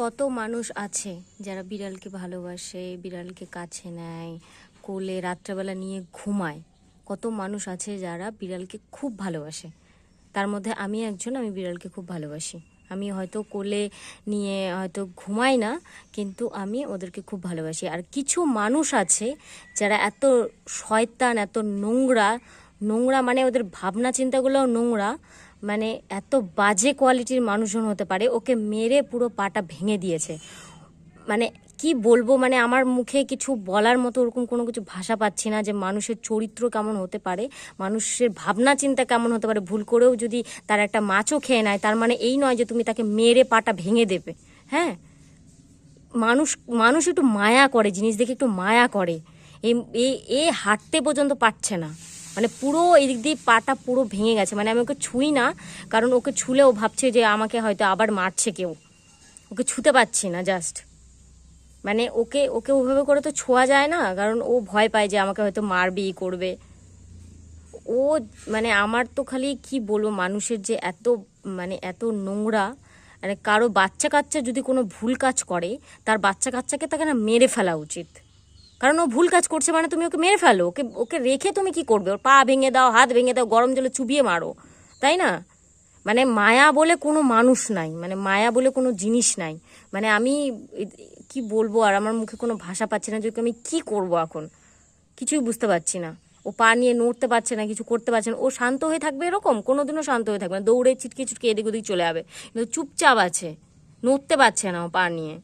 কত মানুষ আছে যারা বিড়ালকে ভালোবাসে, বিড়ালকে কাছে নেয়, কোলে রাত্রেবেলা নিয়ে ঘুমায়। কত মানুষ আছে যারা বিড়ালকে খুব ভালোবাসে। তার মধ্যে আমি একজন, আমি বিড়ালকে খুব ভালোবাসি। আমি হয়তো কোলে নিয়ে হয়তো ঘুমাই না, কিন্তু আমি ওদেরকে খুব ভালোবাসি। আর কিছু মানুষ আছে যারা এত শয়তান, এত নোংরা নোংরা, মানে ওদের ভাবনা চিন্তাগুলোও নোংরা, মানে এত বাজে কোয়ালিটির মানুষজন হতে পারে। ওকে মেরে পুরো পাটা ভেঙে দিয়েছে। মানে কি বলবো, মানে আমার মুখে কিছু বলার মতো ওরকম কোনো কিছু ভাষা পাচ্ছি না যে মানুষের চরিত্র কেমন হতে পারে, মানুষের ভাবনা চিন্তা কেমন হতে পারে। ভুল করেও যদি তার একটা মাছও খেয়ে নেয়, তার মানে এই নয় যে তুমি তাকে মেরে পাটা ভেঙে দেবে। হ্যাঁ, মানুষ মানুষ একটু মায়া করে, জিনিস দেখে একটু মায়া করে। এ হাঁটতে পর্যন্ত পারছে না, মানে পুরো এদিক দিয়ে পাটা পুরো ভেঙে গেছে। মানে আমি ওকে ছুঁই না, কারণ ওকে ছুলে ও ভাবছে যে আমাকে হয়তো আবার মারছে কেউ। ওকে ছুতে পারছি না জাস্ট। মানে ওকে ওকে ওভাবে করে তো ছোঁয়া যায় না, কারণ ও ভয় পায় যে আমাকে হয়তো মারবে, করবে ও। মানে আমার তো খালি কি বলবো, মানুষের যে এত মানে এত নোংরা। মানে কারো বাচ্চা কাচ্চা যদি কোনো ভুল কাজ করে, তার বাচ্চা কাচ্চাকে তাকে না মেরে ফেলা উচিত। কারণ ও ভুল কাজ করছে, মানে তুমি ওকে মেরে ফেলো। ওকে ওকে রেখে তুমি কি করবে? ওর পা ভেঙে দাও, হাত ভেঙে দাও, গরম জলে চুবিয়ে মারো, তাই না? মানে মায়া বলে কোনো মানুষ নাই, মানে মায়া বলে কোনো জিনিস নাই। মানে আমি কি বলবো, আর আমার মুখে কোনো ভাষা পাচ্ছি না যে ওকে আমি কি করব এখন, কিছুই বুঝতে পারছি না। ও পা নিয়ে নড়তে পারছে না, কিছু করতে পারছে না। ও শান্ত হয়ে থাকবে এরকম? কোনোদিনও শান্ত হয়ে থাকবে না, দৌড়ে ছিটকে ছিটকে এদিক ওদিক চলে যাবে। কিন্তু চুপচাপ আছে, নড়তে পারছে না ও পা নিয়ে।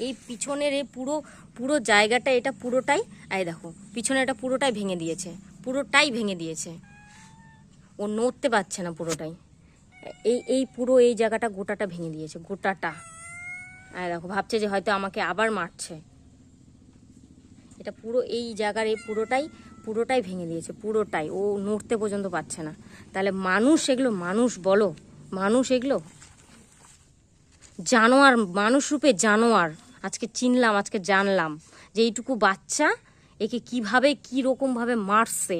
এই পিছনের এই পুরো পুরো জায়গাটা, এটা পুরোটাই, এই দেখো পিছনে এটা পুরোটাই ভেঙে দিয়েছে, পুরোটাই ভেঙে দিয়েছে। ও নড়তে পারছে না পুরোটাই। এই এই পুরো এই জায়গাটা গোটাটা ভেঙে দিয়েছে, গোটাটা। আর দেখো ভাবছে যে হয়তো আমাকে আবার মারছে। এটা পুরো এই জায়গার এই পুরোটাই পুরোটাই ভেঙে দিয়েছে, পুরোটাই। ও নড়তে পর্যন্ত পারছে না। তাহলে মানুষ এগুলো? মানুষ বলো, মানুষ এগুলো? জানোয়ার, মানুষ রূপে জানোয়ার। আজকে চিনলাম, আজকে জানলাম যে এইটুকু বাচ্চা একে কিভাবে কি রকম ভাবে মারছে।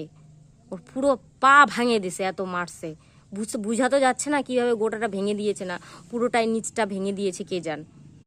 ওর পুরো পা ভাঙে দিছে, এত মারছে। বুঝা তো যাচ্ছে না কিভাবে গোটাটা ভেঙে দিয়েছে, না পুরোটাই নিচটা ভেঙে দিয়েছে কে জান।